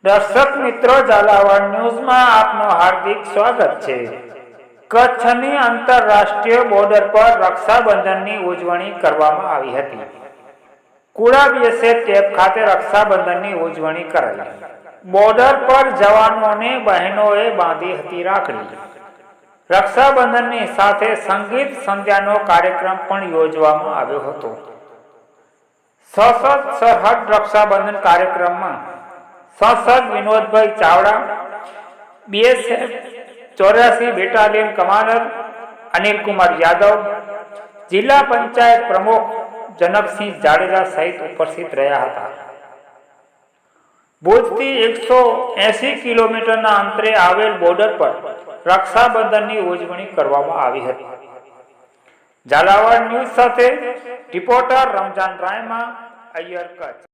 દર્શક મિત્રો, ઝાલાવાડ ન્યૂઝમાં આપનું હાર્દિક સ્વાગત છે। કચ્છની આંતરરાષ્ટ્રીય બોર્ડર પર રક્ષાબંધનની ઉજવણી કરવામાં આવી હતી। કુડા બીએસએફ કેમ્પ ખાતે રક્ષાબંધનની ઉજવણી કરાઈ। બોર્ડર પર જવાનોને બહેનોએ બાંધી હતી રાખડી। રક્ષાબંધનની સાથે સંગીત સંધ્યાનો કાર્યક્રમ પણ યોજવામાં આવ્યો હતો। સશસ્ત્ર સરહદ રક્ષાબંધન કાર્યક્રમમાં सांसद विनोद भाई Chavda, BSF 84 battalion commander Anil Kumar Yadav, जिला पंचायत प्रमुख जनक सिंह जाडेजा सहित उपस्थित रहा था। भुज थी 180 किलोमीटर अंतरे आवेल बॉर्डर पर रक्षाबंधन की उजवणी करवामां आवी हती। झालावाड़ न्यूज साथे रिपोर्टर रमजान रायमा, अय्यर, कच्छ।